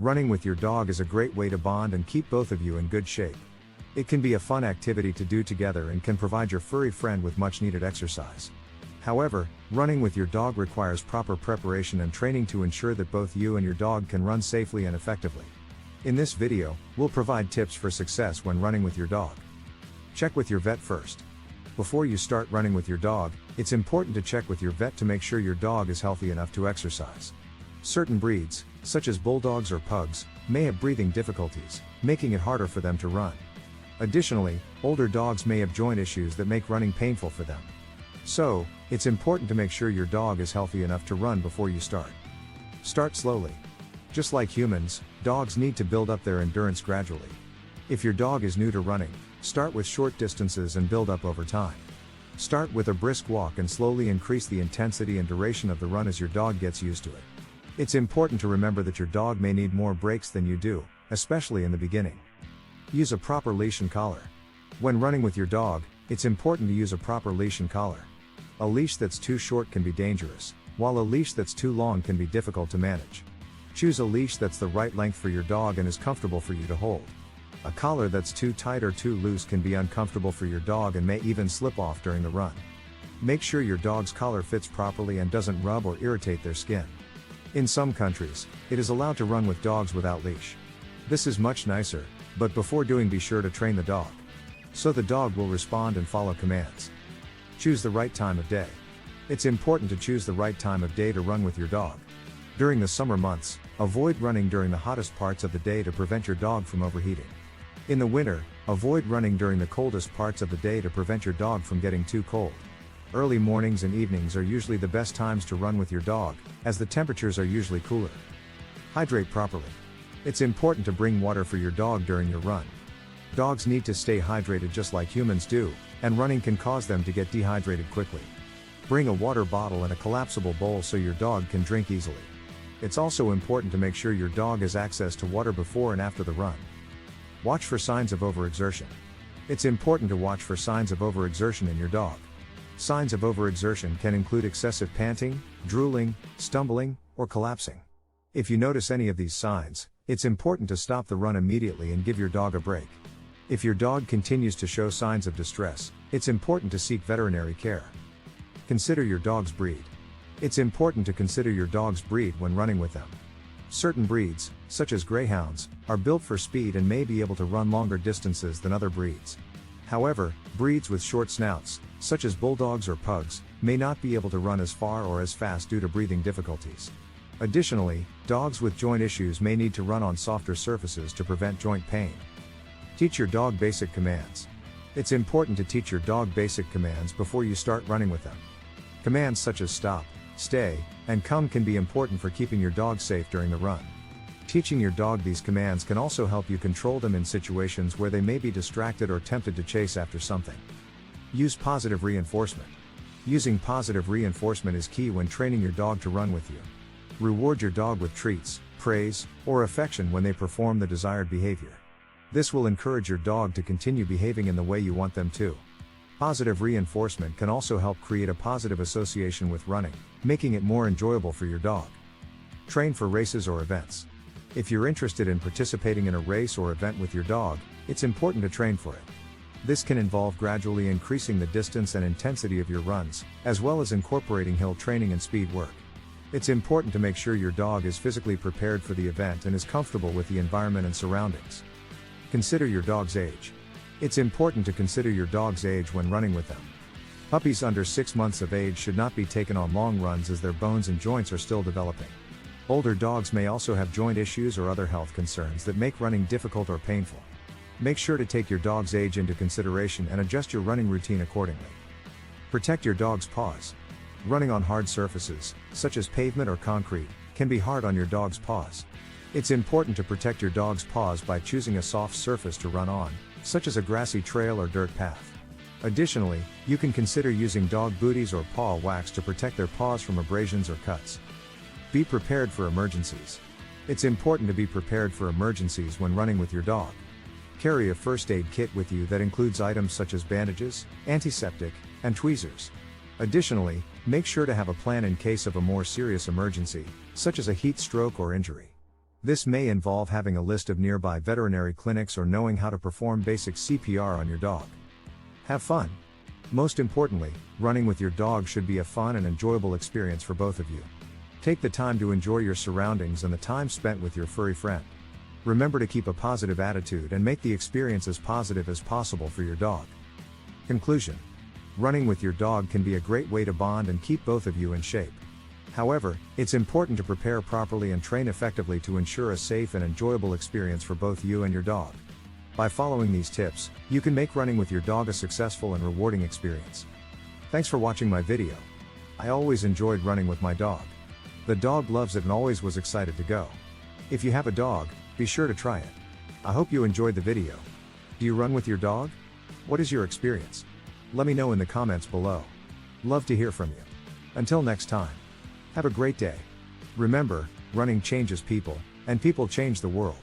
Running with your dog is a great way to bond and keep both of you in good shape. It can be a fun activity to do together and can provide your furry friend with much needed exercise. However, running with your dog requires proper preparation and training to ensure that both you and your dog can run safely and effectively. In this video, we'll provide tips for success when running with your dog. Check with your vet first. Before you start running with your dog, it's important to check with your vet to make sure your dog is healthy enough to exercise. Certain breeds, such as bulldogs or pugs, may have breathing difficulties, making it harder for them to run. Additionally, older dogs may have joint issues that make running painful for them. So, it's important to make sure your dog is healthy enough to run before you start. Start slowly. Just like humans, dogs need to build up their endurance gradually. If your dog is new to running, start with short distances and build up over time. Start with a brisk walk and slowly increase the intensity and duration of the run as your dog gets used to it. It's important to remember that your dog may need more breaks than you do, especially in the beginning. Use a proper leash and collar. When running with your dog, it's important to use a proper leash and collar. A leash that's too short can be dangerous, while a leash that's too long can be difficult to manage. Choose a leash that's the right length for your dog and is comfortable for you to hold. A collar that's too tight or too loose can be uncomfortable for your dog and may even slip off during the run. Make sure your dog's collar fits properly and doesn't rub or irritate their skin. In some countries, it is allowed to run with dogs without leash. This is much nicer, but before doing, be sure to train the dog, so the dog will respond and follow commands. Choose the right time of day. It's important to choose the right time of day to run with your dog. During the summer months, avoid running during the hottest parts of the day to prevent your dog from overheating. In the winter, avoid running during the coldest parts of the day to prevent your dog from getting too cold. Early mornings and evenings are usually the best times to run with your dog, as the temperatures are usually cooler. Hydrate properly. It's important to bring water for your dog during your run. Dogs need to stay hydrated just like humans do, and running can cause them to get dehydrated quickly. Bring a water bottle and a collapsible bowl so your dog can drink easily. It's also important to make sure your dog has access to water before and after the run. Watch for signs of overexertion. It's important to watch for signs of overexertion in your dog. Signs of overexertion can include excessive panting, drooling, stumbling, or collapsing. If you notice any of these signs, it's important to stop the run immediately and give your dog a break. If your dog continues to show signs of distress, it's important to seek veterinary care. Consider your dog's breed. It's important to consider your dog's breed when running with them. Certain breeds, such as greyhounds, are built for speed and may be able to run longer distances than other breeds. However, breeds with short snouts, such as bulldogs or pugs, may not be able to run as far or as fast due to breathing difficulties. Additionally, dogs with joint issues may need to run on softer surfaces to prevent joint pain. Teach your dog basic commands. It's important to teach your dog basic commands before you start running with them. Commands such as stop, stay, and come can be important for keeping your dog safe during the run. Teaching your dog these commands can also help you control them in situations where they may be distracted or tempted to chase after something. Use positive reinforcement. Using positive reinforcement is key when training your dog to run with you. Reward your dog with treats, praise, or affection when they perform the desired behavior. This will encourage your dog to continue behaving in the way you want them to. Positive reinforcement can also help create a positive association with running, making it more enjoyable for your dog. Train for races or events. If you're interested in participating in a race or event with your dog, it's important to train for it. This can involve gradually increasing the distance and intensity of your runs, as well as incorporating hill training and speed work. It's important to make sure your dog is physically prepared for the event and is comfortable with the environment and surroundings. Consider your dog's age. It's important to consider your dog's age when running with them. Puppies under 6 months of age should not be taken on long runs as their bones and joints are still developing. Older dogs may also have joint issues or other health concerns that make running difficult or painful. Make sure to take your dog's age into consideration and adjust your running routine accordingly. Protect your dog's paws. Running on hard surfaces, such as pavement or concrete, can be hard on your dog's paws. It's important to protect your dog's paws by choosing a soft surface to run on, such as a grassy trail or dirt path. Additionally, you can consider using dog booties or paw wax to protect their paws from abrasions or cuts. Be prepared for emergencies. It's important to be prepared for emergencies when running with your dog. Carry a first aid kit with you that includes items such as bandages, antiseptic, and tweezers. Additionally, make sure to have a plan in case of a more serious emergency, such as a heat stroke or injury. This may involve having a list of nearby veterinary clinics or knowing how to perform basic CPR on your dog. Have fun. Most importantly, running with your dog should be a fun and enjoyable experience for both of you. Take the time to enjoy your surroundings and the time spent with your furry friend. Remember to keep a positive attitude and make the experience as positive as possible for your dog. Conclusion. Running with your dog can be a great way to bond and keep both of you in shape. However, it's important to prepare properly and train effectively to ensure a safe and enjoyable experience for both you and your dog. By following these tips, you can make running with your dog a successful and rewarding experience. Thanks for watching my video. I always enjoyed running with my dog. The dog loves it and always was excited to go. If you have a dog, be sure to try it. I hope you enjoyed the video. Do you run with your dog? What is your experience? Let me know in the comments below. Love to hear from you. Until next time. Have a great day. Remember, running changes people, and people change the world.